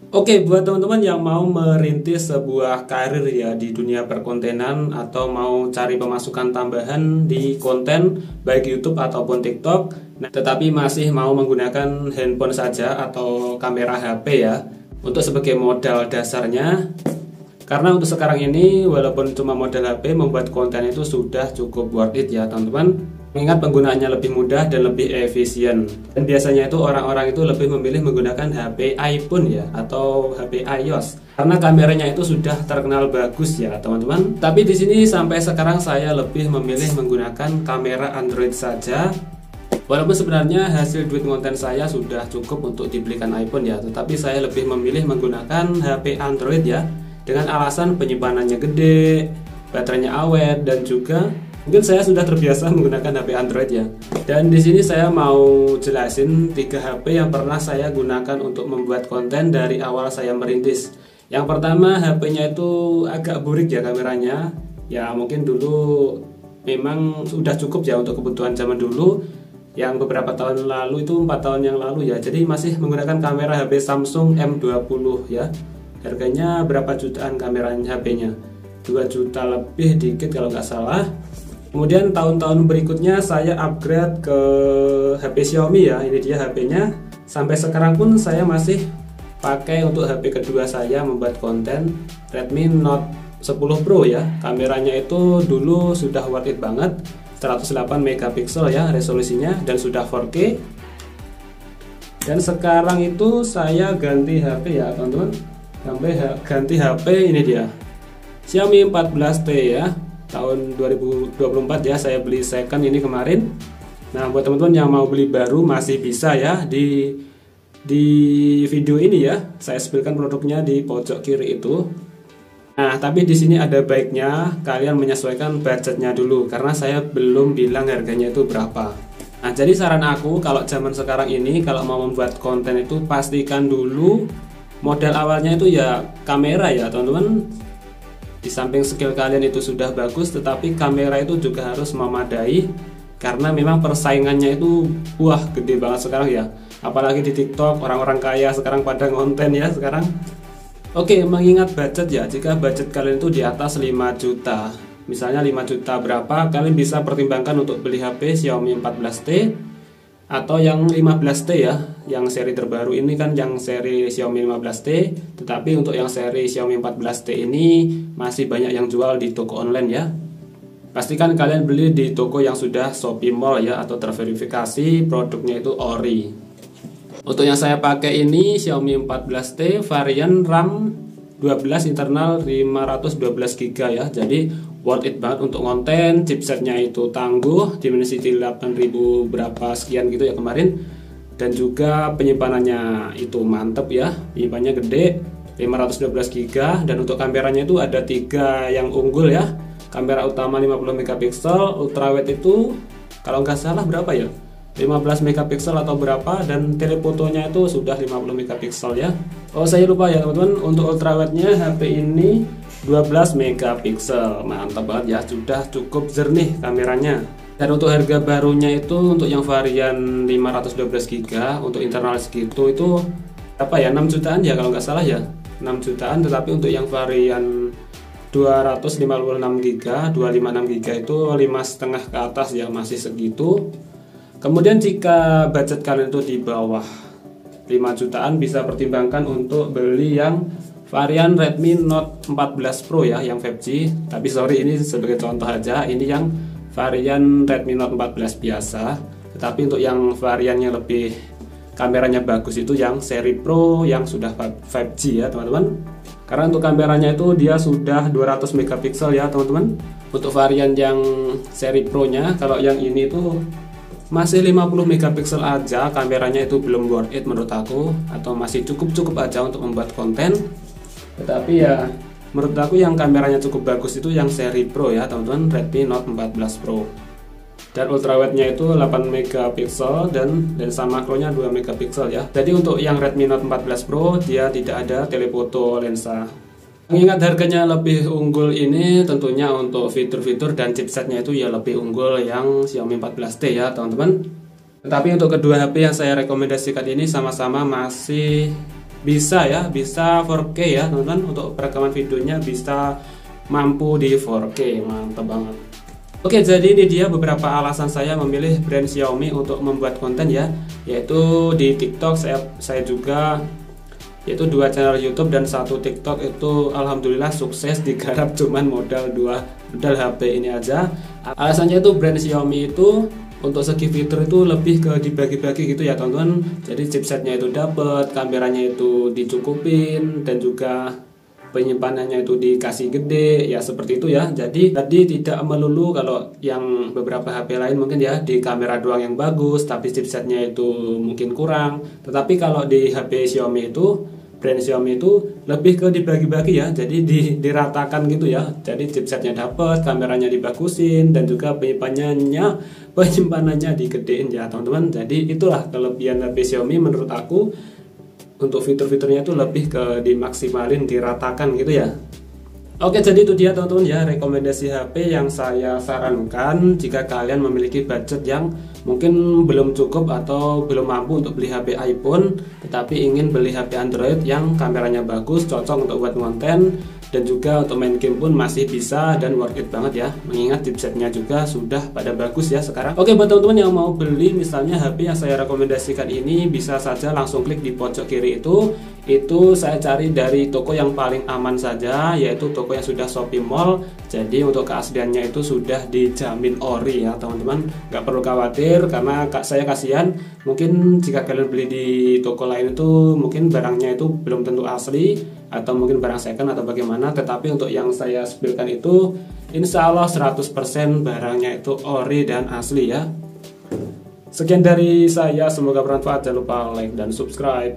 Oke, buat teman-teman yang mau merintis sebuah karir ya di dunia perkontenan atau mau cari pemasukan tambahan di konten baik YouTube ataupun TikTok, tetapi masih mau menggunakan handphone saja atau kamera HP ya untuk sebagai modal dasarnya. Karena untuk sekarang ini walaupun cuma modal HP, membuat konten itu sudah cukup worth it ya teman-teman. Mengingat penggunaannya lebih mudah dan lebih efisien. Dan biasanya itu orang-orang itu lebih memilih menggunakan HP iPhone ya atau HP iOS. Karena kameranya itu sudah terkenal bagus ya teman-teman. Tapi di sini sampai sekarang saya lebih memilih menggunakan kamera Android saja. Walaupun sebenarnya hasil duit konten saya sudah cukup untuk dibelikan iPhone ya, tetapi saya lebih memilih menggunakan HP Android ya. Dengan alasan penyimpanannya gede, baterainya awet, dan juga mungkin saya sudah terbiasa menggunakan HP Android ya. Dan di sini saya mau jelasin 3 HP yang pernah saya gunakan untuk membuat konten dari awal saya merintis. Yang pertama, HP-nya itu agak burik ya kameranya. Ya mungkin dulu memang sudah cukup ya untuk kebutuhan zaman dulu. Yang beberapa tahun lalu itu 4 tahun yang lalu ya. Jadi masih menggunakan kamera HP Samsung M20 ya. Harganya berapa jutaan kameranya HP-nya? 2 juta lebih dikit kalau nggak salah. Kemudian tahun-tahun berikutnya saya upgrade ke HP Xiaomi ya. Ini dia HP-nya. Sampai sekarang pun saya masih pakai untuk HP kedua saya membuat konten, Redmi Note 10 Pro ya. Kameranya itu dulu sudah worth it banget, 108 megapiksel ya resolusinya dan sudah 4K. Dan sekarang itu saya ganti HP ya teman-teman. Ganti HP, ini dia Xiaomi 14T ya, tahun 2024 ya. Saya beli second ini kemarin. Nah buat teman-teman yang mau beli baru masih bisa ya, di video ini ya saya spill-kan produknya di pojok kiri itu. Nah tapi di sini ada baiknya kalian menyesuaikan budgetnya dulu, karena saya belum bilang harganya itu berapa. Nah jadi saran aku kalau zaman sekarang ini kalau mau membuat konten itu pastikan dulu modal awalnya itu ya kamera ya teman-teman. Di samping skill kalian itu sudah bagus, tetapi kamera itu juga harus memadai, karena memang persaingannya itu wah gede banget sekarang ya. Apalagi di TikTok, orang-orang kaya sekarang pada ngonten ya sekarang. Oke, mengingat budget ya, jika budget kalian itu di atas 5 juta, misalnya 5 juta berapa, kalian bisa pertimbangkan untuk beli HP Xiaomi 14T atau yang 15T ya, yang seri terbaru ini kan yang seri Xiaomi 15T, tetapi untuk yang seri Xiaomi 14T ini masih banyak yang jual di toko online ya. Pastikan kalian beli di toko yang sudah Shopee Mall ya, atau terverifikasi produknya itu ori. Untuk yang saya pakai ini Xiaomi 14T varian RAM 12 internal 512GB ya. Jadi worth it banget untuk konten. Chipsetnya itu tangguh, Dimensity 8000 berapa sekian gitu ya kemarin. Dan juga penyimpanannya itu mantep ya, penyimpanannya gede 512GB. Dan untuk kameranya itu ada 3 yang unggul ya. Kamera utama 50 megapiksel, ultrawide itu kalau nggak salah berapa ya, 15 megapiksel atau berapa, dan telefotonya itu sudah 50 megapiksel ya. Oh saya lupa ya teman-teman, untuk ultrawide-nya HP ini 12 megapiksel. Mantap banget ya, sudah cukup jernih kameranya. Dan untuk harga barunya itu untuk yang varian 512GB untuk internal segitu itu apa ya, 6 jutaan ya kalau nggak salah ya, 6 jutaan. Tetapi untuk yang varian 256GB, 256GB itu 5,5 ke atas ya, masih segitu. Kemudian jika budget kalian itu di bawah 5 jutaan, bisa pertimbangkan untuk beli yang varian Redmi Note 14 Pro ya, yang 5G. Tapi sorry, ini sebagai contoh aja, ini yang varian Redmi Note 14 biasa. Tetapi untuk yang varian yang lebih kameranya bagus itu yang seri Pro yang sudah 5G ya teman-teman. Karena untuk kameranya itu dia sudah 200 megapiksel ya teman-teman. Untuk varian yang seri Pro nya, kalau yang ini tuh masih 50 megapiksel aja, kameranya itu belum worth it menurut aku, atau masih cukup aja untuk membuat konten. Tetapi ya menurut aku yang kameranya cukup bagus itu yang seri Pro ya teman-teman, Redmi Note 14 Pro. Dan ultrawide-nya itu 8 megapiksel dan lensa makronya 2 megapiksel ya. Jadi untuk yang Redmi Note 14 Pro dia tidak ada telefoto lensa. Mengingat harganya lebih unggul ini, tentunya untuk fitur-fitur dan chipsetnya itu ya lebih unggul yang Xiaomi 14T ya teman-teman. Tetapi untuk kedua HP yang saya rekomendasikan ini sama-sama masih bisa ya, bisa 4K ya teman-teman. Untuk perekaman videonya bisa mampu di 4K, mantap banget. Oke, jadi ini dia beberapa alasan saya memilih brand Xiaomi untuk membuat konten ya, yaitu di TikTok saya juga, yaitu 2 channel YouTube dan 1 TikTok itu alhamdulillah sukses digarap cuman modal HP ini aja. Alasannya itu brand Xiaomi itu untuk segi fitur itu lebih ke dibagi-bagi gitu ya teman-teman. Jadi chipsetnya itu dapat, kameranya itu dicukupin, dan juga penyimpanannya itu dikasih gede ya, seperti itu ya. Jadi tadi tidak melulu kalau yang beberapa HP lain mungkin ya di kamera doang yang bagus tapi chipsetnya itu mungkin kurang. Tetapi kalau di HP Xiaomi itu, brand Xiaomi itu lebih ke dibagi-bagi ya, jadi diratakan gitu ya. Jadi chipsetnya dapat, kameranya dibagusin, dan juga penyimpanannya digedein ya teman-teman. Jadi itulah kelebihan HP Xiaomi menurut aku. Untuk fitur-fiturnya itu lebih ke dimaksimalin, diratakan gitu ya. Oke, jadi itu dia teman-teman ya rekomendasi HP yang saya sarankan jika kalian memiliki budget yang mungkin belum cukup atau belum mampu untuk beli HP iPhone, tetapi ingin beli HP Android yang kameranya bagus, cocok untuk buat konten, dan juga untuk main game pun masih bisa dan worth it banget ya, mengingat chipsetnya juga sudah pada bagus ya sekarang. Oke, buat teman-teman yang mau beli misalnya HP yang saya rekomendasikan ini, bisa saja langsung klik di pojok kiri itu saya cari dari toko yang paling aman saja, yaitu toko yang sudah Shopee Mall. Jadi untuk keasliannya itu sudah dijamin ori ya teman-teman, nggak perlu khawatir, karena saya kasihan mungkin jika kalian beli di toko lain itu mungkin barangnya itu belum tentu asli atau mungkin barang second atau bagaimana. Tetapi untuk yang saya sebutkan itu insya Allah 100% barangnya itu ori dan asli ya. Sekian dari saya, semoga bermanfaat. Jangan lupa like dan subscribe.